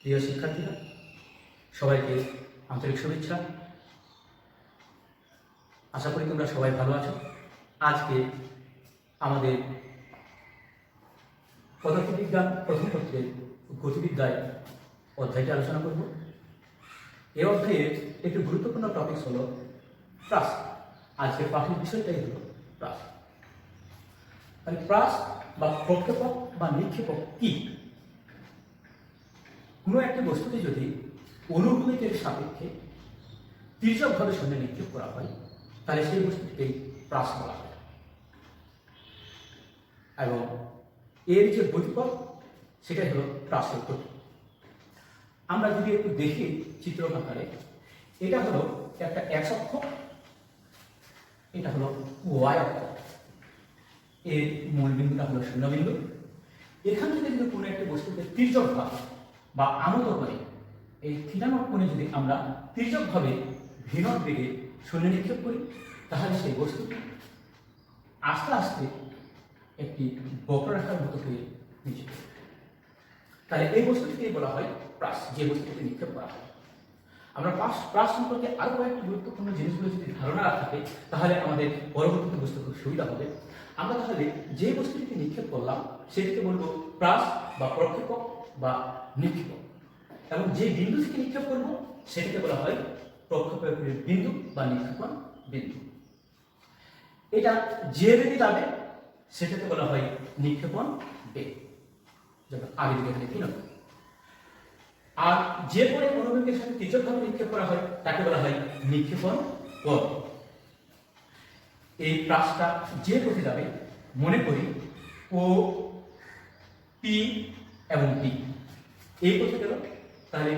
প্রিয় শিক্ষার্থীরা, সবাইকে আন্তরিক শুভেচ্ছা। আশা করি তোমরা সবাই ভালো আছো। আজকে আমাদের পদার্থবিজ্ঞান প্রথম পত্রের গতিবিদ্যায় অধ্যায়টি আলোচনা করব। এই অধ্যায়ের একটি গুরুত্বপূর্ণ টপিক হলো প্রাস। আজকের পাঠের বিষয়টাই হলো প্রাস। মানে প্রাস বা প্রক্ষেপক বা নিক্ষেপক কি? কোনো একটি বস্তুতে যদি অনুভূমিকের সাপেক্ষে তির্যকভাবে শূন্যে নিক্ষেপ করা হয় তাহলে সেই বস্তুটিকেই প্রাস বলা হয়। এবং এর যে গতিপথ সেটাই হলো প্রাসের গতি। আমরা যদি একটু দেখি চিত্র আকারে, এটা হলো একটা এক্স অক্ষ, এটা হলো ওয়াই অক্ষ, এর মূল বিন্দুটা হলো শূন্য বিন্দু। এখান থেকে যদি কোনো একটা বস্তুকে তির্যকভাবে বা আনত করে এই থিটা নট কোণে যদি আমরা তির্যকভাবে ভি নট বেগে শূন্যে নিক্ষেপ করি তাহলে সেই বস্তুটি আস্তে আস্তে একটি বক্ররেখার মতো হয়ে নিচে পড়বে। তাহলে এই বস্তুটিকেই বলা হয় প্রাস, যে বস্তুটিকে নিক্ষেপ করা হয়। আমরা প্রাস সম্পর্কে আরো কয়েকটি গুরুত্বপূর্ণ জিনিসগুলো যদি ধারণা থাকে তাহলে আমাদের পরবর্তীতে বুঝতে খুব সুবিধা হবে। আমরা তাহলে যে বস্তুটিকে নিক্ষেপ করলাম সেটিকে বলবো প্রাস বা প্রক্ষেপক বা নিক্ষেপক, এবং যে বিন্দু থেকে নিক্ষেপ করবো সেটাকে বলা হয় প্রক্ষেপকের বিন্দু বা নিক্ষেপণ বিন্দু। এটা যে বেগে যাবে সেটাকে বলা হয় নিক্ষেপণ বেগ, যেমন আগে দিকে এখানে কি নয়। আর যে পরে অনুভূমিকের সাথে তির্যকভাবে নিক্ষেপ করা হয় তাকে বলা হয় নিক্ষেপণ পথ। এই প্রাসটা যে পথে যাবে, মনে করি ও পি এবং পি এই পথে গেল, তাহলে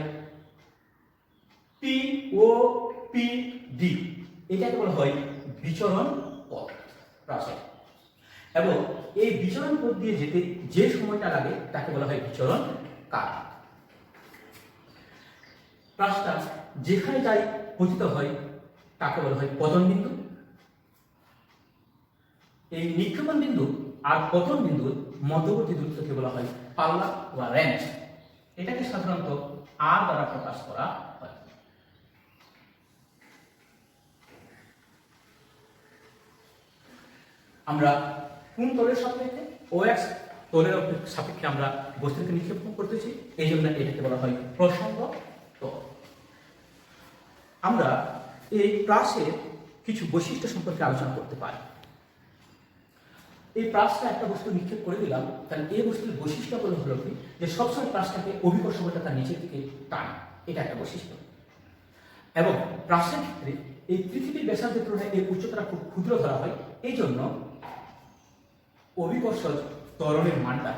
পি ও পি ডি এটাকে বলা হয় বিচরণ পথ প্রাসের। এবং এই বিচরণ পথ দিয়ে যেতে যে সময়টা লাগে তাকে বলা হয় বিচরণ কাল। প্রাসটা যেখানে যাই পতিত হয় তাকে বলা হয় পতন বিন্দু। এই নিক্ষেপণ বিন্দু আর পতন বিন্দুর মধ্যবর্তী দূরত্বকে বলা হয় পাল্লা বা রেঞ্জ। এটাকে সাধারণত আর দ্বারা প্রকাশ করা হয়। আমরা কোন তলের সাপেক্ষে? OX তলের সাপেক্ষে আমরা বস্তুকে নিক্ষেপ করতেছি, এই জন্য এটাকে বলা হয় প্রসঙ্গ তল। আমরা এই প্রাসের কিছু বৈশিষ্ট্য সম্পর্কে আলোচনা করতে পারি। এই প্রাসটা একটা বস্তু নিক্ষেপ করে দিলাম, তাহলে এই বস্তুর বৈশিষ্ট্য হলো কি যে সবসময় প্রাসটাকে অভিকর্ষ বলটা তার নিচের দিকে টানে, এটা একটা বৈশিষ্ট্য। এবং প্রাসের ক্ষেত্রে এই পৃথিবীর ব্যাসার্ধের তুলনায় এই উচ্চতাটা খুব ক্ষুদ্র ধরা হয়, এই জন্য অভিকর্ষ ত্বরণের মানটা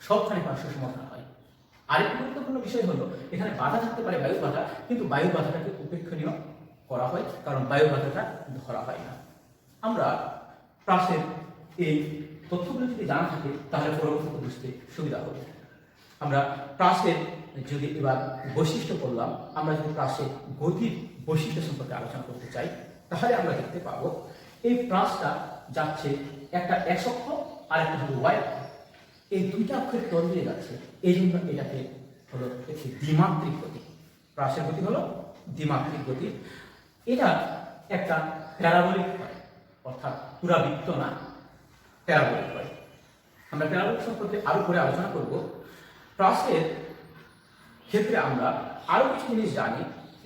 সবখানে পার্শ্ব সমাধান হয়। আরেকটি গুরুত্বপূর্ণ বিষয় হলো এখানে বাধা থাকতে পারে বায়ুর বাধা, কিন্তু বায়ুর বাধাটাকে উপেক্ষণীয় করা হয়, কারণ বায়ুর বাধাটা ধরা হয় না। আমরা প্রাসের এই তথ্যগুলো যদি জানা থাকে তাহলে পরবর্তীতে বুঝতে সুবিধা হবে। আমরা প্রাসের যদি এবার বৈশিষ্ট্য করলাম, আমরা যদি প্রাসের গতির বৈশিষ্ট্য সম্পর্কে আলোচনা করতে চাই তাহলে আমরা দেখতে পাবো এই প্রাসটা যাচ্ছে একটা এক্স অক্ষ আর একটা হলো ওয়াই অক্ষ, এই দুইটা অক্ষের তল দিয়ে যাচ্ছে, এই জন্য এটাকে হলো একটি দ্বিমাত্রিক গতি। প্রাসের গতি হলো দ্বিমাত্রিক গতি। এটা একটা প্যারাবোলিক হয়, অর্থাৎ পুরা বৃত্ত না, প্যারাবোলিক হয়। আমরা প্যারাবোলিক সম্পর্কে আরো করে আলোচনা করব। প্রাসের ক্ষেত্রে আমরা আরো কিছু জিনিস জানি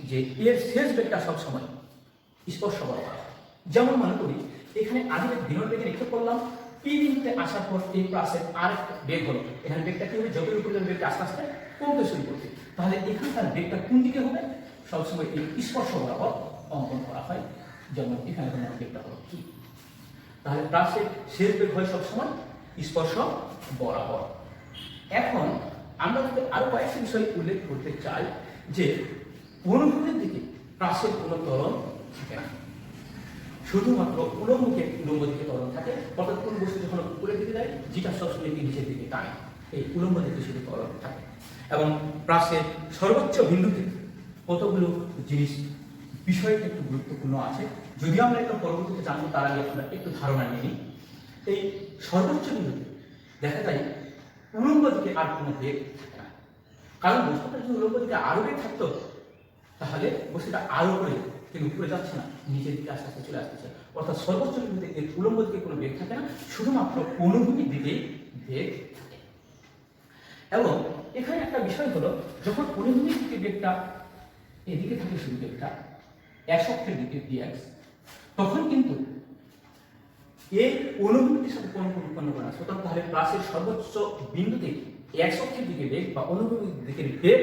যে এর শেষ বেগটা সবসময় স্পর্শ করা হয়। যেমন মনে করি এখানে আগে বিনোদ বেগে নিক্ষেপ করলাম, পি বিন্দুতে আসার পর এই প্রাসের আরেকটা বেগ হলো, এখানে বেগটা কি হবে, যতই উপরে যাবে বেগটা আস্তে আস্তে কমতে শুরু করছে, তাহলে এখানকার বেগটা কোন দিকে হবে? সবসময় এই স্পর্শ বরাবর অঙ্কন করা হয়। যেমন এখানে তোমার বেগটা হলো কি, তাহলে প্রাসের শেষ বেগ হয় সবসময় স্পর্শ বরাবর। এখন আমরা যদি আরো কয়েকটি বিষয় উল্লেখ করতে চাই যে অনুভূতির দিকে প্রাসের কোনো ত্বরণ থাকে না, শুধুমাত্র উলম্বকে উলম্ব দিকে ত্বরণ থাকে। অর্থাৎ কোন বস্তু যখন উপরের দিকে যায় যেটা সবসময় নিচের দিকে টানে, এই উলম্ব দিকে শুধু ত্বরণ থাকে। এবং প্রাসের সর্বোচ্চ বিন্দুতে কতগুলো জিনিস বিষয়টা একটু গুরুত্বপূর্ণ আছে, যদিও আমরা একটু পরবর্তীতে জানবো, তার আগে আমরা একটু ধারণা নিই। এই সর্বোচ্চ বিন্দুতে দেখা যায় উলম্ব দিকে আর কোনো বেগ থাকে না, কারণ বস্তুটা যদি উলম্ব দিকে আরো বেগ থাকতো তাহলে বস্তুটা আরো উপরে, কিন্তু উপরে যাচ্ছে না, নিচের দিকে আস্তে আস্তে চলে আসতেছে। অর্থাৎ সর্বোচ্চ বিন্দুতে এর উলম্ব দিকে কোনো বেগ থাকে না, শুধুমাত্র অনুভূমিক দিকেই বেগ থাকে। এবং এখানে একটা বিষয় হলো, যখন অনুভূমিক দিকে বেগটা এদিকে থাকে, শুধু বেগটা এক্স অক্ষের দিকে dx, তখন কিন্তু এই অনুভূমিকের সাথে কোন উৎপন্ন করা আছে, তাহলে প্লাসের সর্বোচ্চ বিন্দুতে এক্স অক্ষের দিকে বেগ বা অনুভূমিক দিকের বেগ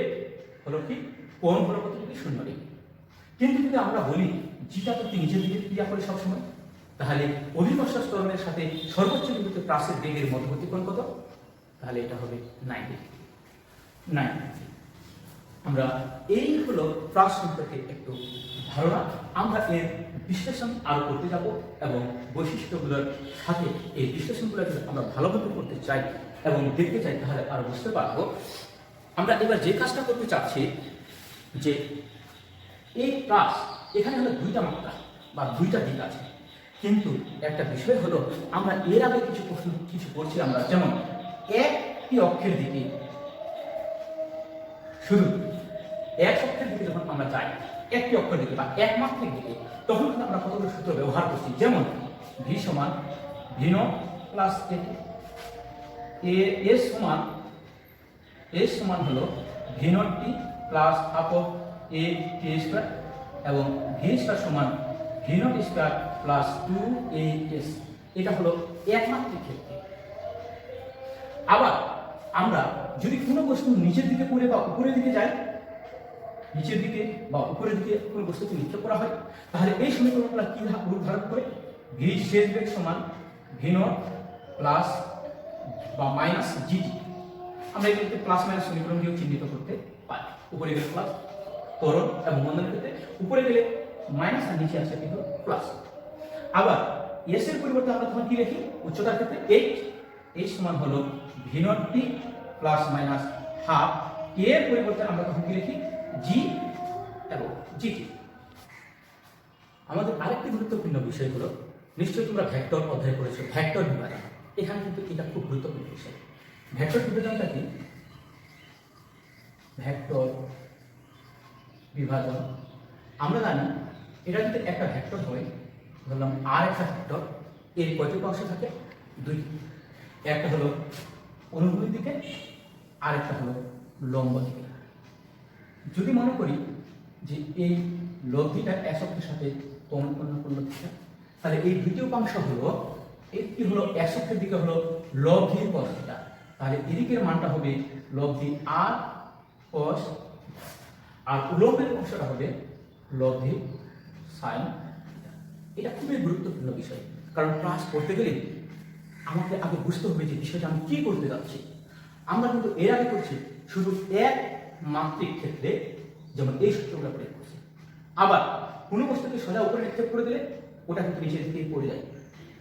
হলো কি, কোণ হলো কত ডিগ্রি, 0 ডিগ্রি। কিন্তু যদি আমরা বলি জিটা প্রতি নিচের দিকে ক্রিয়া করে সবসময়, তাহলে অভিকর্ষ ত্বরণের সাথে সর্বোচ্চ বিন্দুতে প্লাসের বেগের মধ্যবর্তী কোণ কত, তাহলে এটা হবে 90 ডিগ্রি। 90 ডিগ্রি। আমরা এই হলো প্লাস সম্পর্কে একটু ধারণা। আমরা এর বিশ্লেষণ আরো করতে যাব এবং বৈশিষ্ট্যগুলোর সাথে এই বিশ্লেষণগুলো যদি আমরা ভালোভাবে করতে চাই এবং দেখতে চাই, তাহলে আরো বুঝতে পারবো। আমরা এবার যে কাজটা করতে চাচ্ছি, যে এই প্লাস এখানে হলো দুইটা মাত্রা বা দুইটা দিক আছে, কিন্তু একটা বিষয় হলো আমরা এর আগে কিছু করছি আমরা, যেমন একটি অক্ষের দিকে, শুধু এক অক্ষের দিকে যখন আমরা যাই, একটি অক্ষের দিকে বা একমাত্রিক দিকে, তখন কিন্তু আমরা কতগুলো সূত্র ব্যবহার করছি, যেমন ভি সমান ভি নট প্লাস এস সমান হলো V naught T plus half of A T square, এবং ভি স্কয়ার সমান V naught square plus 2as। এটা হলো একমাত্রিক ক্ষেত্রে। আবার আমরা যদি কোনো বস্তু নিচের দিকে পড়ে বা উপরের দিকে যায়, নিচের দিকে বা উপরের দিকে কোনো বস্তুকে নিক্ষেপ করা হয়, তাহলে এই সমীকরণগুলো কি রূপ ধারণ করে, ভি শেষ বেগ সমান ভি নট প্লাস বা মাইনাস জিটি। আমরা এগুলোকে প্লাস মাইনাস সমীকরণ দিয়েও চিহ্নিত করতে পারি। উপরে গেলে প্লাস ত্বরণ এবং মন্দনের ক্ষেত্রে উপরে গেলে মাইনাস আর নিচে আসে কিন্তু প্লাস। আবার এস এর পরিবর্তে আমরা তখন কি লিখি, উচ্চতার ক্ষেত্রে এইচ সমান হলো ভি নট টি প্লাস মাইনাস হাফ, এর পরিবর্তে আমরা তখন কি লিখি, জি এবং জিটি। আমাদের আরেকটি গুরুত্বপূর্ণ বিষয় হলো, নিশ্চয়ই তোমরা ভেক্টর অধ্যায় করেছো, ভেক্টর বিভাজন। এখানে কিন্তু এটা খুব গুরুত্বপূর্ণ বিষয়। ভেক্টর বিভাজনটা কি, ভেক্টর বিভাজন আমরা জানি, এটা যদি একটা ভেক্টর হয়, ধরলাম আর একটা ভেক্টর, এর কয়টি অংশ থাকে, দুইটি। একটা হলো অনুভূমিক দিকে, আর একটা হলো লম্ব দিকে। যদি মনে করি যে এই লব্ধিটা এস অক্ষের সাথে কোণ উৎপন্ন করলো, তাহলে এই দ্বিতীয় অংশ হলো, একটি হলো এস অক্ষের দিকে হলো লব্ধির cos θ, তাহলে এদিকের মানটা হবে লব্ধি আর cos, আর উলম্বের অংশটা হবে লব্ধি sin। এটা খুবই গুরুত্বপূর্ণ বিষয়, কারণ ক্লাস করতে গেলে আমাকে আগে বুঝতে হবে যে বিষয়টা আমি কি করতে যাচ্ছি। আমরা কিন্তু এর আগে করছি শুধু এক মাত্রিক ক্ষেত্রে, যেমন এই সূত্রগুলো প্রয়োগ করছি। আবার কোনো বস্তুকে সোজা উপরে নিক্ষেপ করে দিলে ওটা কিন্তু নিচের দিকে পড়ে যায়,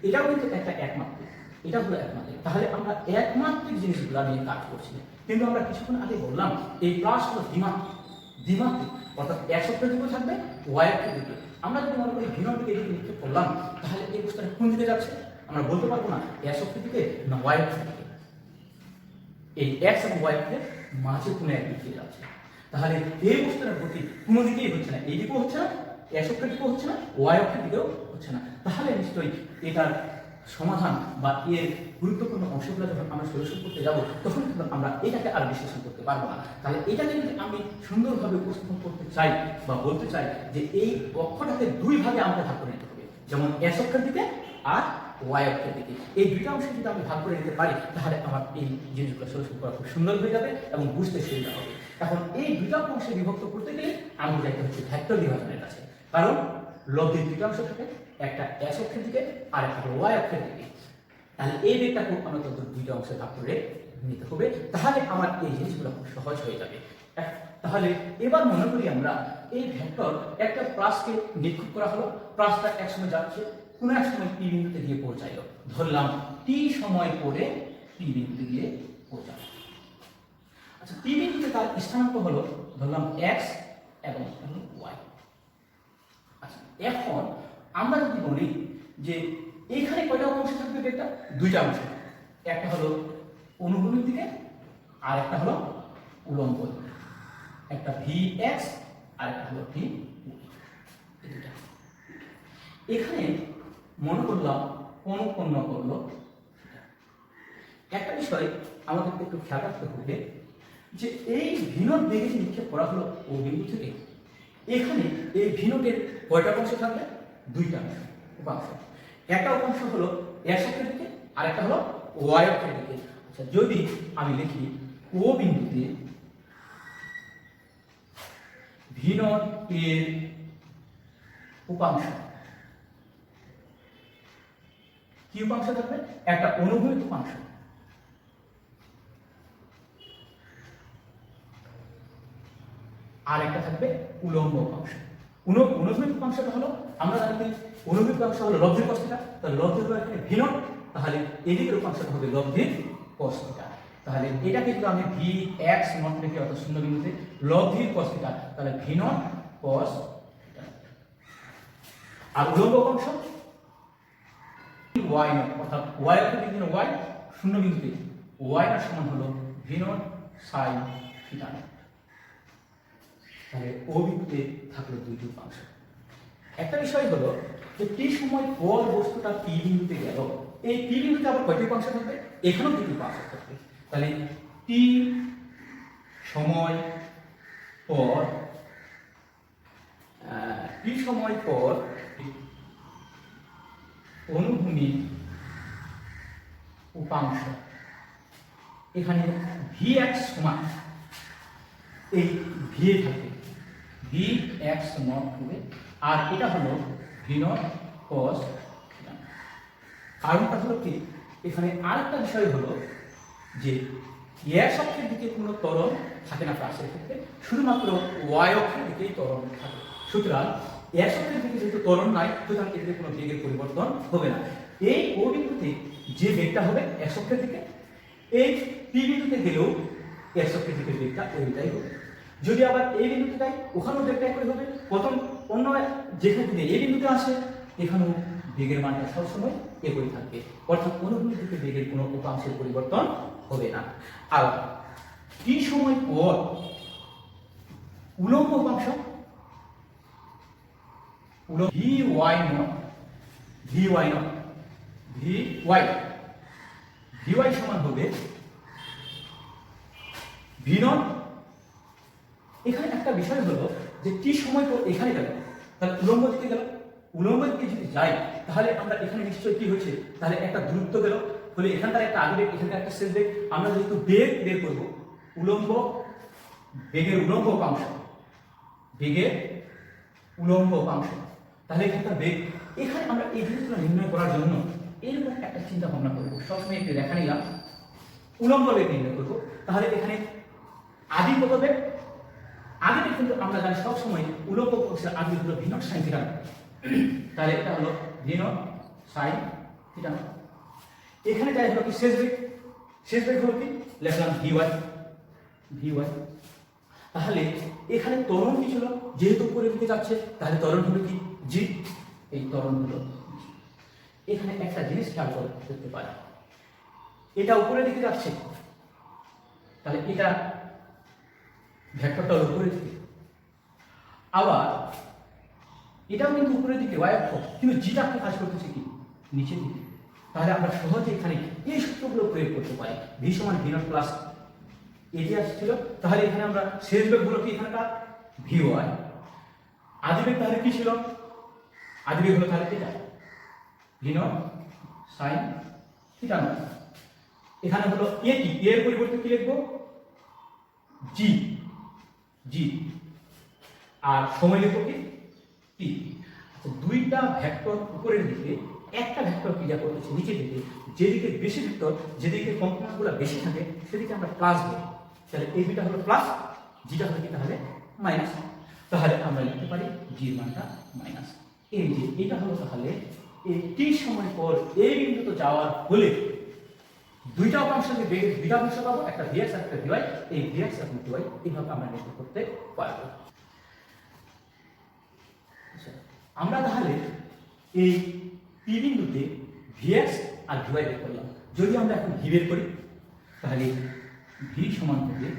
এটাও কিন্তু একটা একমাত্রিক, এটা হলো একমাত্রিক। তাহলে আমরা একমাত্রিক জিনিসগুলো নিয়ে কাজ করছি। কিন্তু আমরা কিছুক্ষণ আগে বললাম এই প্লাস হলো দ্বিমাত্রিক, দ্বিমাত্রিক অর্থাৎ এক অক্ষের দিকেও থাকবে, ওয়াই অক্ষের দিকে। আমরা যদি মনে করি ভিন্ন দিকে এদিকে নিক্ষেপ করলাম, তাহলে এই বস্তুটা কোন দিকে যাচ্ছে আমরা বলতে পারবো না, এস অক্ষের দিকে না ওয়াই অক্ষের দিকে। এই এক্স এবং ওয়াই অক্ষের মাঝে কোনো এক দিকে যাচ্ছে। তাহলে এই বস্তুটার গতি কোনো দিকেই হচ্ছে না, এই দিকেও হচ্ছে না, এস অক্ষের দিকেও হচ্ছে না, ওয়াই অক্ষের দিকেও হচ্ছে না। তাহলে নিশ্চয়ই এটার সমাধান বা এর গুরুত্বপূর্ণ অংশগুলো যখন আমরা সলিউশন করতে যাব, তখন কিন্তু আমরা এটাকে আর বিশ্লেষণ করতে পারবো না। তাহলে এটাকে যদি আমি সুন্দরভাবে উপস্থাপন করতে চাই বা বলতে চাই যে এই অক্ষটাকে দুই ভাগে আমাকে ভাগ করে নিতে হবে, যেমন এস অক্ষের দিকে আর ওয়াই অক্ষের দিকে। এই দুইটা অংশে যদি আমি ভাগ করে নিতে পারি, তাহলে আমার এই জিনিসগুলো সলিউশন করা খুব সুন্দর হয়ে যাবে এবং বুঝতে সুবিধা হবে। এখন এই দুইটা অংশে বিভক্ত করতে গেলে আমি যাইতে হচ্ছে ভেক্টর বিভাজনের কাছে, কারণ লব্ধির দুইটা অংশ থাকে, একটা এস অক্ষের দিকে আর একটা ওয়াই অক্ষের দিকে। তাহলে এই দিকটাকে আমাকে দুইটা অংশে ভাগ করে নিতে হবে, তাহলে আমার এই জিনিসগুলো খুব সহজ হয়ে যাবে। তাহলে এবার মনে করি আমরা এই ভেক্টর একটা প্লাসকে নিক্ষেপ করা হলো, প্লাসটা এক সময় যাচ্ছে, কোনো এক সময় পি বিন্দুতে গিয়ে পৌঁছাইলো, ধরলাম টি সময় পরে পি বিন্দুতে গিয়ে পৌঁছালো। আচ্ছা, পি বিন্দুতে তার স্থানাঙ্ক হলো ধরলাম এক্স এবং ওয়াই। আচ্ছা, এখন আমরা যদি বলি যে এইখানে কয়টা অংশ থাকবে, একটা দুইটা অংশ, একটা হলো অনুভূমিক দিকে আর একটা হলো উলম্ব দিকে। একটা ভি এক্স আর একটা হলো ভি ওয়াই। এখানে মনে করলাম অনুপন্ন করলো। একটা বিষয় আমাদের একটু খেয়াল রাখতে হবে যে এই ভিনট বেগে যে নিক্ষেপ করা হলো ও বিন্দু থেকে, এখানে এই ভিনটের কয়টা অংশ থাকবে? দুইটা উপাংশ। একটা উপাংশ হলো এক্স অক্ষের দিকে আর একটা হলো ওয়াই অক্ষের দিকে। আচ্ছা, যদি আমি লিখি ও বিন্দুতে ভিনট এর উপাংশ, কি উপাংশ থাকবে? একটা অনুভূমিক উপাংশ। আর একটা থাকবে উলম্ব উপাংশ। অনুভূমিক উপাংশটা হলো, আমরা জানি অনুভূমিক উপাংশ হলো লব্ধির cos θ, তাহলে লব্ধির হলো এখানে ভিনট, তাহলে এদিকের উপাংশটা হবে লব্ধির cos θ। তাহলে এটাকে যদি আমি ভি এক্স নট লিখি অর্থাৎ শূন্য বিন্দুতে লব্ধির cos θ, তাহলে ভিনট cos θ। আর উলম্ব উপাংশ ওয়াই নট, অর্থাৎ ওয়াই এর দিকে ওয়াই শূন্য বিন্দুতে ওয়াই এর সমান হলো ভিনট সাইন থিটা। তাহলে ও বিন্দুতে থাকলো দুইটি উপাংশ। একটা বিষয় হলো যে টি সময় পর বস্তুটা পি বিন্দুতে গেল, এই পি বিন্দুতে আবার কয়টি উপাংশ থাকবে? এখানেও দুটি উপাংশ থাকবে। তাহলে টি সময় পর অনুভূমিক উপাংশ, এখানে ভি এক্স সমান এই ভি এ থাকবে ভি এক্স নট হবে, আর এটা হলো ভি নট কস থিটা। কারণটা হলো কি, এখানে আরেকটা বিষয় হলো যে এক্স অক্ষের দিকে কোনো ত্বরণ থাকে না প্লাসের ক্ষেত্রে, শুধুমাত্র ওয়াই অক্ষের দিকেই ত্বরণ থাকে। সুতরাং এক্স অক্ষের দিকে যেহেতু ত্বরণ নাই, সুতরাং এতে কোনো বেগের পরিবর্তন হবে না। এই ও বিন্দুতে যে বেগটা হবে এক্স অক্ষের দিকে, এই পি বিন্দুতে গেলেও এক্স অক্ষের দিকে বেগটা ওইটাই হবে। যদি আবার এই বিন্দুতে যাই, ওখানেও বেগটা একই হবে। প্রথম অন্য যেখানে এই বিন্দুতে আসে, এখানেও বেগের মানটা সবসময় একই থাকবে, অর্থাৎ অনুভূমিক দিকে বেগের কোনো উপাংশের পরিবর্তন হবে না। আর টি সময় পর উলম্ব উপাংশ V Y naught, V Y naught, V Y সমান হবে ভি নট। এখানে একটা বিষয় হলো যে টি সময় পর এখানে গেল, তাহলে উলম্ব দিকে গেল, উলম্ব দিকে যদি যাই তাহলে আমরা এখানে নিশ্চয়ই কি হচ্ছে, তাহলে একটা দূরত্ব গেল, তাহলে এখানকার একটা আগে বেগ, এখানকার একটা শেষ বেগ। আমরা যেহেতু বেগ বের করবো, উলম্ব বেগের উলম্ব উপাংশ, বেগের উলম্ব উপাংশ, তাহলে এখানকার বেগ। এখানে আমরা এই জিনিসগুলো নির্ণয় করার জন্য এরকম একটা চিন্তা ভাবনা করবো, সবসময় একটি রেখা নিলাম, উলম্ব বেগ নির্ণয় করবো। তাহলে এখানে আদি কত বেগ? আগে কিন্তু আমরা জানি সবসময় উলম্ব উপাংশের আদি হলো ভি নট সাইন থিটা। তাহলে এটা হলো ভি নট সাইন থিটা। এখানে যাই হলো কি শেষ বেগ, শেষ বেগ হলো কি লিখলাম ভি ওয়াই। তাহলে এখানে ত্বরণ কি ছিল? যেহেতু উপরের দিকে যাচ্ছে, তাহলে ত্বরণ হলো কি জি, এই ত্বরণ হলো। এখানে একটা জিনিস খেয়াল করতে পারি, এটা উপরের দিকে যাচ্ছে, তাহলে এটা ভেক্টরটা উপরের দিকে, আবার এটাও কিন্তু উপরের দিকে ওয়াই অক্ষ, কিন্তু জিটা কাজ করতেছে কি নিচের দিকে। তাহলে আমরা সহজে এখানে এই সূত্রগুলো প্রয়োগ করতে পারি। ভি সমান ভি নট প্লাস এটি আসছিল, তাহলে এখানে আমরা শেষ বেগ হলো কি এখানটা ভি ওয়াই, আদি বেগ তাহলে কি ছিল? আদি বেগ হলো তাহলে এটা V naught sine theta not. এখানে হলো এ কি, এর পরিবর্তে কি লিখবো জি, আর সময় লিখবো কি টি। দুইটা ভেক্টর উপরের দিকে, একটা ভেক্টর ক্রিয়া করতেছে নিচের দিকে, যেদিকে বেশি ভেক্টর, যেদিকে কম্পোনেন্টগুলো বেশি থাকে সেদিকে আমরা প্লাস দেবো। তাহলে এই দুইটা হলো প্লাস, জিটা হলো কি তাহলে মাইনাস। তাহলে আমরা লিখতে পারি জির মানটা মাইনাস। এই যে এটা হলো তাহলে এই টি সময় পর এই বিন্দুতে যাওয়ার ফলে দুইটা উপাংশকে বেগের দুইটা অংশ পাবো, একটা ভিএক্স আর একটা ভিওয়াই। এই ভিএক্স আর ভিওয়াই এইভাবে আমরা নির্ণয় করতে পারবো। আমরা তাহলে এই পি বিন্দুতে ভিএক্স আর ভিওয়াই বের করলাম। যদি আমরা এখন ভি বের করি, তাহলে ভি সমান হবে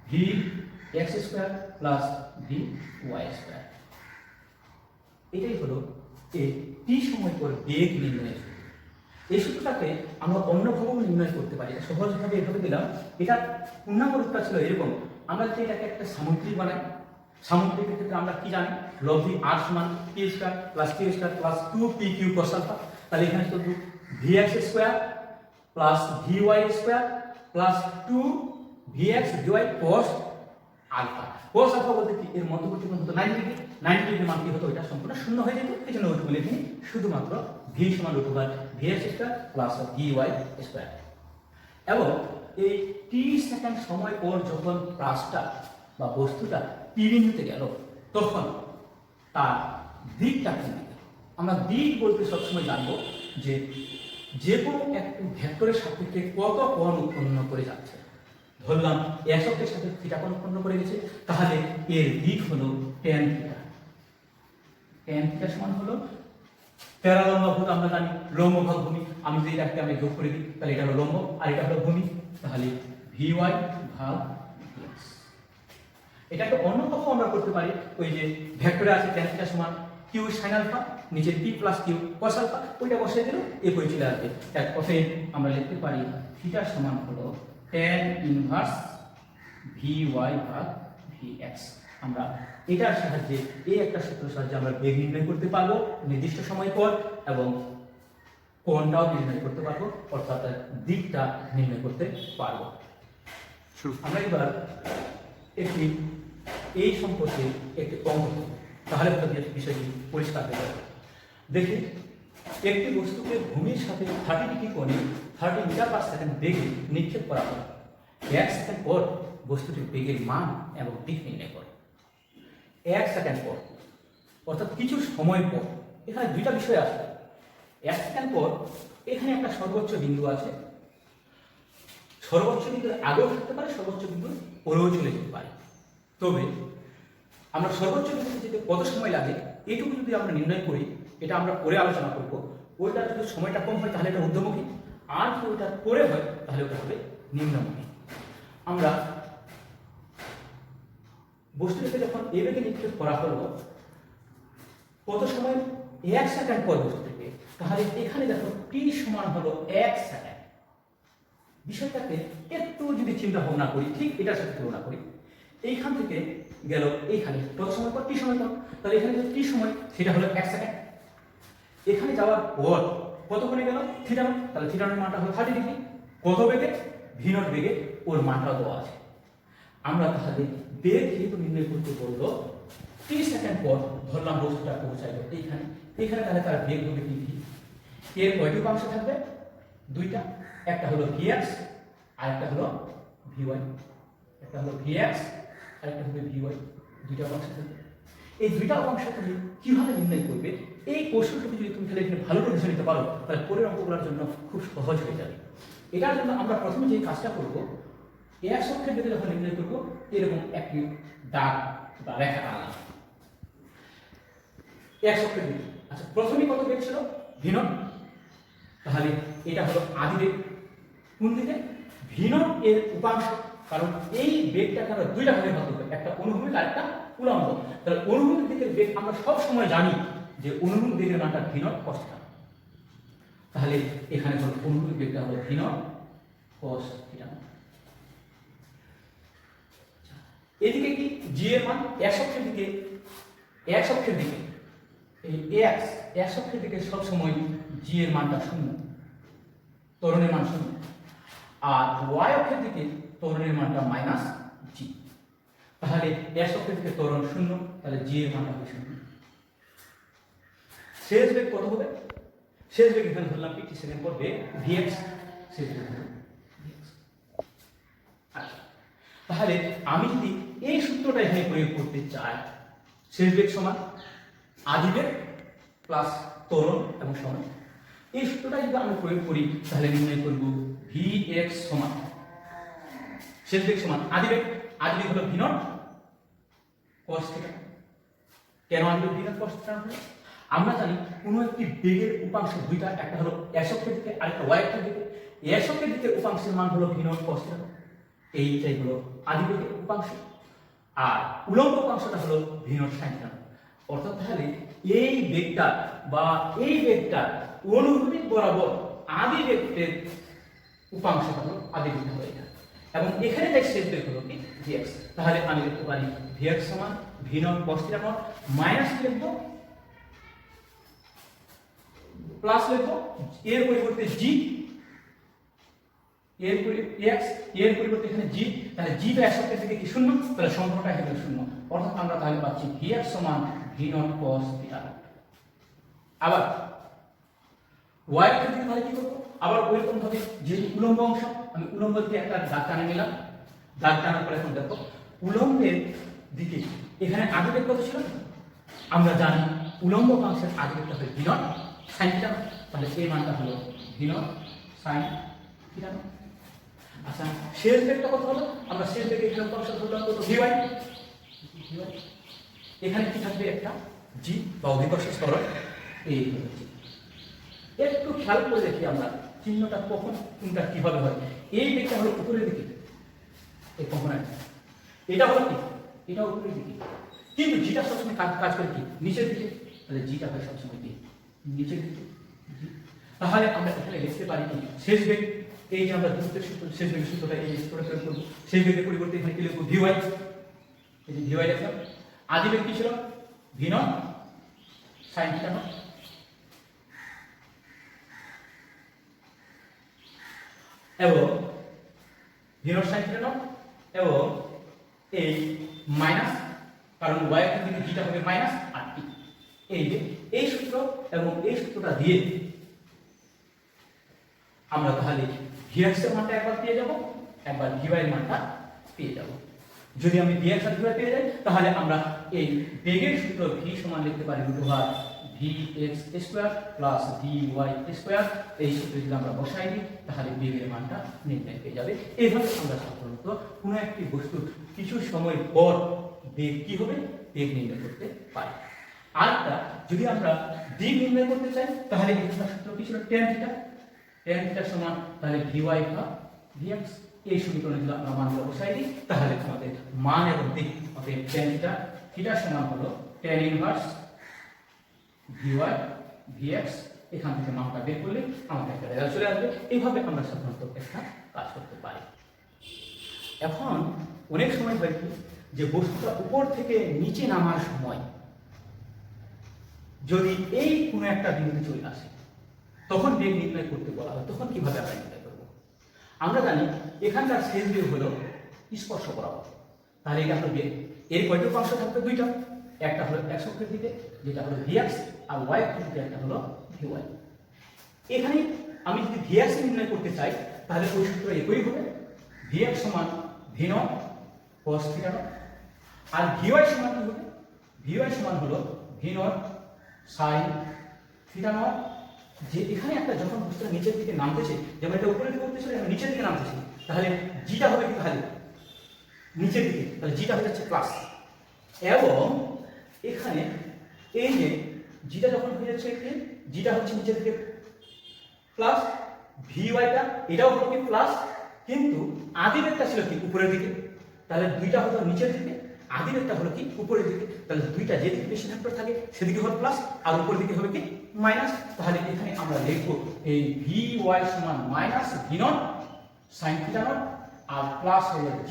√v X square plus V Y square. এটাই হলো এই টি সময় পর বেগ নির্ণয়ের সূত্র। এই সূত্রটাকে আমরা অন্যভাবেও নির্ণয় করতে পারি। সহজভাবে এভাবে দিলাম, এটা পূর্ণাঙ্গ রূপটা ছিল এরকম। আমরা যদি এটাকে একটা সামুদ্রিক বানাই, সামুদ্রিকের ক্ষেত্রে আমরা কি জানি, লব্ধি আর সমান P square plus 2pq cos alpha. তাহলে এখানে শুধু vx square plus vy square plus 2vx dy cos alpha. cos alpha বলতে কি, এর মধ্যবর্তী কোণ হতো 90 ডিগ্রি। 90 ডিগ্রি মান কি হতো, এটা সম্পূর্ণ শূন্য হয়ে যেত। এই জন্য ওইটুকু লিখে নিই, শুধুমাত্র v সমান √vx square plus vy square. এবং এই টি সেকেন্ড সময় পর যখন প্রাসটা বা বস্তুটা পি বিন্দুতে গেল, তখন তার দিকটা কি? আমরা দিক বলতে সবসময় জানবো যে যে কোনো একটি ভেক্টরের সাপেক্ষে কত কোণ উৎপন্ন করে যাচ্ছে। ধরলাম x অক্ষের সাথে থিটা কোণ উৎপন্ন করে গেছে, তাহলে এর দিক হলো tan থিটা। tan থিটা সমান হলো প্যারালম্ব ভূত, আমরা জানি লম্ব ভাগ ভূমি। আমি যদি এটাকে আমি যোগ করে দিই, তাহলে এটা হলো লম্ব আর এটা হলো ভূমি, তাহলে vy ভাগ dx। এটা একটা অন্য কথাও আমরা করতে পারি, ওই যে ভেক্টরে আছে tan থিটা সমান q sin আলফা, নিচে p plus q cos alpha, ওইটা বসিয়ে দিলে এই বই চলে আসবে। এক কথায় আমরা লিখতে পারি থিটা সমান হলো tan ইনভার্স vy ভাগ vx। আমরা এটার সাহায্যে, এই একটা সূত্রের সাহায্যে আমরা বেগ নির্ণয় করতে পারবো নির্দিষ্ট সময় পর, এবং কোণটাও নির্ণয় করতে পারবো, অর্থাৎ দিকটা নির্ণয় করতে পারবো। আমরা এবার একটি এই সম্পর্কে একটি অঙ্ক করব, তাহলে বিষয়টি পরিষ্কার হয়ে যাবে। দেখি, একটি বস্তুকে ভূমির সাথে 30 ডিগ্রি কোণে 30 মিটার পার সেকেন্ড বেগে নিক্ষেপ করা হয়। 1 সেকেন্ড পর বস্তুটির বেগের মান এবং দিক নির্ণয় করে। 1 সেকেন্ড পর, অর্থাৎ কিছু সময় পর, এখানে দুইটা বিষয় আছে। 1 সেকেন্ড পর এখানে একটা সর্বোচ্চ বিন্দু আছে, সর্বোচ্চ বিন্দুর আগেও থাকতে পারে, সর্বোচ্চ বিন্দুর পরেও চলে যেতে পারে। তবে আমরা সর্বোচ্চ বিন্দুতে যেতে কত সময় লাগে এইটুকু যদি আমরা নির্ণয় করি, এটা আমরা পরে আলোচনা করব। ওইটা যদি সময়টা কম হয় তাহলে এটা ঊর্ধ্বমুখী, আর যদি ওইটা পরে হয় তাহলে ওটা হবে নিম্নমুখী। আমরা বস্তুটাকে যখন এই বেগে নিক্ষেপ করা হলো, কত সময় 1 সেকেন্ড পর বস্তুটিকে, তাহলে এখানে দেখো টি সমান হলো 1 সেকেন্ড। বিষয়টাকে একটু যদি চিন্তা ভাবনা করি, ঠিক এটার সাথে তুলনা করি, এইখান থেকে গেল এইখানে কত সময় পর, টি সময় পর, তাহলে এখানে যে টি সময় সেটা হলো 1 সেকেন্ড। এখানে যাওয়ার পর কত করে গেল, থিটা, তাহলে থিটার মানটা হলো 30 ডিগ্রি। কত বেগে, ভি নট বেগে, ওর মানটা দেওয়া আছে। আমরা তাহলে বেগ যেহেতু নির্ণয় করতে বললো, 30 সেকেন্ড পর ধরলাম বস্তুটা পৌঁছাইলো এইখানে, এইখানে তাহলে তার বেগ হবে কি, ভি। এর কয়টি অংশ থাকবে, দুইটা, একটা হলো vx আর একটা হলো vy। একটা হলো vx আর একটা হলো vy, দুইটা অংশ থাকবে। এই দুইটা অংশ তুমি কিভাবে নির্ণয় করবে, এই কৌশলটুকু যদি তুমি তাহলে এখানে ভালো করে বুঝে নিতে পারো, তাহলে পরের অঙ্কগুলোর জন্য খুব সহজ হয়ে যাবে। এটার জন্য আমরা প্রথমে যে কাজটা করব, x অক্ষের দিকে যখন নির্ণয় করব, এরকম একটি দাগ বা রেখা টানলাম x অক্ষের দিকে। আচ্ছা, প্রথমে কত বেগ ছিল, v নট, তাহলে এটা হলো আদি বেগ। কোন দিকে, v নট এর উপাংশ, কারণ এই বেগটাকে আমরা দুইটা ভাগে ভাগ করব, একটা অনুভূমিক আর একটা উল্লম্ব। তাহলে অনুভূমিক দিকের বেগ আমরা সব সময় জানি যে অনুভূমিক বেগের মানটা v নট cos θ। তাহলে এখানে হলো অনুভূমিক বেগটা হলো v নট cos θ। এদিকে কি, g এর মান x অক্ষের দিকে, x অক্ষের দিকে এই x অক্ষের দিকে সব সময় g এর মানটা 0, ত্বরণের মান 0। আর y অক্ষের দিকে ত্বরণের মানটা -g। তাহলে x অক্ষের দিকে ত্বরণ 0, তাহলে g এর মানটা হবে 0। শেষ বেগ কত হবে, শেষ বেগ এখানে ধরলাম 50 সেকেন্ড পর বেগ vx, শেষ বেগ হবে vx। আচ্ছা, তাহলে আমি যদি এই সূত্রটা এখানে প্রয়োগ করতে চাই, শেষ বেগ সমান আদি বেগ প্লাস ত্বরণ এবং সময়, এই সূত্রটা যদি আমি প্রয়োগ করি, তাহলে নির্ণয় করব vx সমান শেষ বেগ সমান আদি বেগ। আদি বেগ হলো v নট cos θ। কেন আদি বেগ v নট cos θ হলো, আমরা জানি কোনো একটি বেগের উপাংশ দুইটা, একটা হলো x অক্ষের দিকে আর একটা y অক্ষের দিকে। x অক্ষের দিকে উপাংশের মান হলো v নট cos θ, এইটাই হলো আদি বেগের উপাংশ। আর উলম্ব অংশটা হলো ভি নট সাইন থিটা। অর্থাৎ তাহলে এই ভেক্টর বা এই ভেক্টর অনুভূমিক বরাবর আদি ভেক্টরের উপাংশটা হলো আদি ভেক্টর হয়ে যায়। এবং এখানে যে শেষ বেগ হলো কি vx। তাহলে আমি লিখতে পারি vx সমান v naught cos theta not minus কি লিখবো প্লাস লিখবো এর পরিবর্তে g এর পরিবর্তে x এর পরিবর্তে এখানে g, তাহলে g তো একসাথে থেকে কি শূন্য, তাহলে সম্পর্কটা এখানে শূন্য। অর্থাৎ আমরা তাহলে পাচ্ছি vx সমান v naught cos theta not. আবার y এর ক্ষেত্রে তাহলে কি করব, আবার ওইরকম ভাবে যে উলম্ব অংশ আমি উলম্ব দিকে একটা দাগ টানে নিলাম। দাগ টানার পরে এখন দেখো উলম্বের দিকে এখানে আগে বেগ কত ছিল, আমরা জানি উলম্ব অংশের আগে বেগটা হবে v naught sin theta not. তাহলে এই মানটা হলো v naught sin theta not. আচ্ছা শেষ বেগটা কত হলো, আমরা শেষ বেগে উলম্ব অংশ ধরলাম কত vy। এখানে কি থাকবে একটা g বা অভিকর্ষ ত্বরণ এই হলো g। একটু খেয়াল করে দেখি আমরা চিহ্নটা কখন কোনটা কিভাবে হয়। এই দিকটা হলো উপরের দিকে, এই কম্পোনেন্ট এটা হলো কি এটা উপরের দিকে, কিন্তু জিটা সবসময় কাজ করে কি নিচের দিকে। তাহলে জিটা হয় সবসময় কি নিচের দিকে। তাহলে আমরা এখানে লিখতে পারি কি শেষ বেগ, এই যে আমরা দ্রুতের সূত্র শেষ বেগের সূত্রটা এই সূত্রটা প্রয়োগ করব। শেষ বেগের পরিবর্তে এখানে কি লিখব vy। এই যে vy লিখলাম। আদি বেগ কি ছিল v naught sin theta not. এবং v naught sin theta not এবং এই মাইনাস, কারণ y এর দিকে যেটা হবে মাইনাস আর t। এই যে এই সূত্র এবং এই সূত্রটা দিয়ে আমরা তাহলে vx এর মানটা একবার পেয়ে যাব, একবার vy এর মানটা পেয়ে যাব। যদি আমি vx আর vy পেয়ে যাই তাহলে আমরা এই বেগের সূত্র v সমান লিখতে পারি √vx square plus vy square. এই সূত্র যদি আমরা বসাই দিই তাহলে বেগের মানটা নির্ণয় হয়ে যাবে। এইভাবে আমরা সাধারণত কোনো একটি বস্তুর কিছু সময় পর বেগ কি হবে বেগ নির্ণয় করতে পারি। আরেকটা যদি আমরা দিক নির্ণয় করতে চাই তাহলে এখানে সূত্র কি ছিল tan থিটা। tan থিটা সমান তাহলে vy বা vx। এই সমীকরণে যদি আমরা মানগুলো বসাই দিই তাহলে আমাদের মান এবং দিক অতএব tan থিটা থিটা সমান হলো tan ইনভার্স vy vx। এখান থেকে মানটা বের করলে আমাদের একটা রেজাল্ট চলে আসবে। এইভাবে আমরা সাধারণত একটা কাজ করতে পারি। এখন অনেক সময় হয় কি যে বস্তুটা উপর থেকে নিচে নামার সময় যদি এই কোনো একটা বিন্দুতে চলে আসে তখন বেগ নির্ণয় করতে বলা হয়। তখন কিভাবে আমরা নির্ণয় করব, আমরা জানি এখানকার শেষ বেগ হলো স্পর্শ বরাবর। তাহলে এটা হলো বেগ। এর কয়টা অংশ থাকবে দুইটা, একটা হলো x অক্ষের দিকে যেটা হলো vx আর y অক্ষের দিকে একটা হলো vy। এখানে আমি যদি vx নির্ণয় করতে চাই তাহলে ওই সূত্র একই হবে, vx সমান v naught cos theta naught. আর vy সমান কি হবে, vy সমান হলো v naught sin theta naught. যে এখানে একটা যখন বস্তুটা নিচের দিকে নামতেছে, যেমন এটা উপরের দিকে উঠতেছিল এখন নিচের দিকে নামতেছে, তাহলে জিটা হবে কি তাহলে নিচের দিকে, তাহলে জিটা হয়ে যাচ্ছে প্লাস। এবং এখানে এই যে জিটা যখন হয়ে যাচ্ছে কি জিটা হচ্ছে নিচের দিকে প্লাস, ভিওয়াইটা এটাও হলো কি প্লাস, কিন্তু আদি বেগটা ছিল কি উপরের দিকে। তাহলে দুইটা হলো নিচের দিকে, আদি বেগটা হলো কি উপরের দিকে। তাহলে দুইটা যেদিকে বেশি ভেক্টর থাকে সেদিকে হলো প্লাস আর উপরের দিকে হবে কি মাইনাস। তাহলে এখানে আমরা লিখব এই vy সমান minus v naught sin theta naught আর প্লাস হলো g।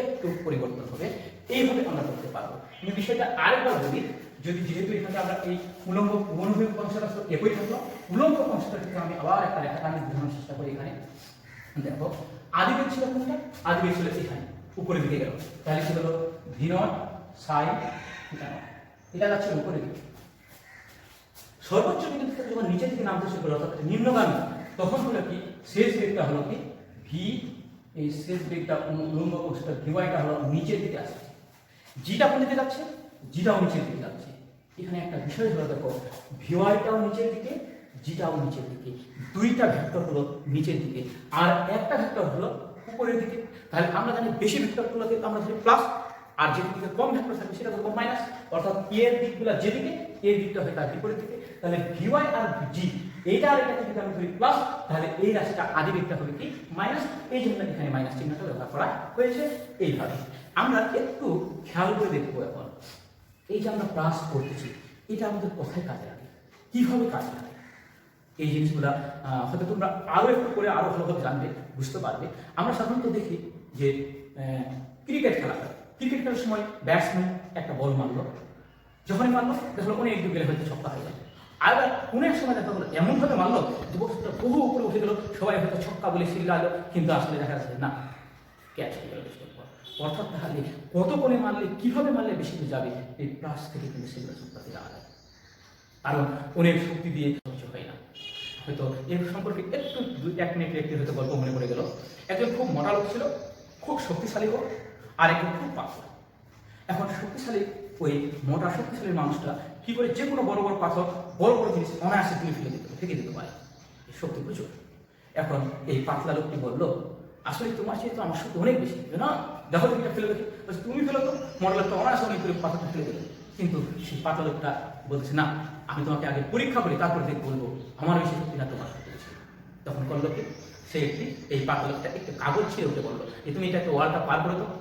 একটু পরিবর্তন হবে, এইভাবে আমরা করতে পারবো। আমি বিষয়টা আরেকবার বলি, যদি যেহেতু এখানে আমরা এই উলম্ব অনুভূমিক অংশটা একই থাকলো, উলম্ব অংশটা থেকে আমি আবার একটা রেখা টানি বোঝানোর চেষ্টা করি। এখানে দেখো আদি বেগ ছিল কোনটা, আদি বেগ ছিল এখানে উপরের দিকে গেল, তাহলে কি হলো v naught sin theta not. এটা যাচ্ছে উপরের দিকে। সর্বোচ্চ বিন্দু থেকে যখন নিচের দিকে নামতে শুরু করলো অর্থাৎ নিম্নগামী, তখন হলো কি শেষ বেগটা হলো কি v, এই শেষ বেগটা উলম্ব অংশটা ভিওয়াইটা হলো নিচের দিকে আসছে, জিটা কোন দিকে যাচ্ছে, জিটাও নিচের দিকে যাচ্ছে। এখানে একটা বিষয় হলো দেখো ভিওয়াইটাও নিচের দিকে, জিটাও নিচের দিকে, দুইটা ভেক্টর হলো নিচের দিকে আর একটা ভেক্টর হলো উপরের দিকে। তাহলে আমরা জানি বেশি ভেক্টরগুলোকে আমরা ধরি প্লাস আর যেদিকে কম ভেক্টর থাকবে সেটা ধরবো মাইনাস। অর্থাৎ এর দিকগুলো যেদিকে এর দিকটা হয় তার বিপরীত দিকে। তাহলে ভিওয়াই আর জি এইটা আর এটাকে যদি আমি ধরি প্লাস, তাহলে এই রাশিটা আদি দিকটা হবে কি মাইনাস। এই জন্য এখানে মাইনাস চিহ্নটা ব্যবহার করা হয়েছে এইভাবে। আমরা একটু খেয়াল করে দেখবো এখন এই যে আমরা ক্লাস করতেছি এটা আমাদের কোথায় কাজে লাগে, কিভাবে কাজে লাগে। এই জিনিসগুলা হয়তো তোমরা আরো একটু করে আরো ভালোভাবে জানবে, বুঝতে পারবে। আমরা সাধারণত দেখি যে ক্রিকেট খেলা হয়, ক্রিকেট খেলার সময় ব্যাটসম্যান একটা বল মারলো, যখনই মারলো দেখলো অনেক দূর গেলে হয়তো ছক্কা হয়ে যাবে। আবার কোনো এক সময় দেখা গেলো এমনভাবে মারলো যে বস্তুটা বহু উপরে উঠে গেল, সবাই হয়তো ছক্কা বলে চিল্লালো, কিন্তু আসলে দেখা যাচ্ছে না, ক্যাচ হয়ে গেল। অর্থাৎ তাহলে কত কোণে মারলে, কিভাবে মারলে বেশি দূর যাবে, এই প্লাস থেকে কিন্তু সেগুলো সম্পর্কে জানা যায়। কারণ অনেক শক্তি দিয়ে কিছু হয় না। হয়তো এর সম্পর্কে একটু 1 মিনিট একটু হয়তো গল্প মনে পড়ে গেল। একজন খুব মোটা লোক ছিল, খুব শক্তিশালী হোক, আর একজন খুব পাতলা। এখন শক্তিশালী ওই মোটা শক্তিশালী মানুষটা কি করে যে কোনো বড় বড় পাথর, বড় বড় জিনিস অনায়াসে তুলে ফেলে দিতে, ফেঁকে দিতে পারে, শক্তি প্রচুর। এখন এই পাতলা লোকটি বললো, আসলে তোমার চেয়ে তো আমার শক্তি অনেক বেশি, না দেখো তুমি এটা ফেলে দেখি, তুমি ফেলো তো। মোটা লোকটা অনায়াসে অনেক করে পাথরটা ফেলে দিল, কিন্তু সেই পাতলা লোকটা বলছে না, আমি তোমাকে আগে পরীক্ষা করি, তারপরে দেখ বলবো আমার বেশি শক্তি না তোমার শক্তি বেশি। তখন করলো কি, সে একটি এই পাতলা লোকটা একটু কাগজ ছিঁড়ে উঠে বললো যে তুমি এটা একটা ওয়ালটা পার করে দাও।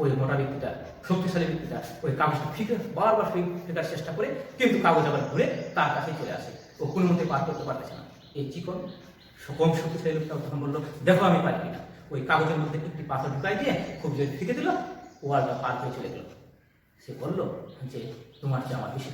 ওই মোটা ব্যক্তিটা, শক্তিশালী ব্যক্তিটা ওই কাগজটা ফিকে বারবার ফেকার চেষ্টা করে, কিন্তু কাগজ আবার ঘুরে তার কাছে চলে আসে, ও কোনো মতে পার করতে পারতেছে না। এই চিকন কম শক্তিশালী লোকটা তখন বললো, দেখো আমি পারি কিনা। ওই কাগজের মধ্যে একটি পাথর ঢুকাই দিয়ে খুব জোরে ফিকে দিল, ওয়ালটা পার হয়ে চলে গেল। সে বললো যে তোমার চেয়ে আমার বেশি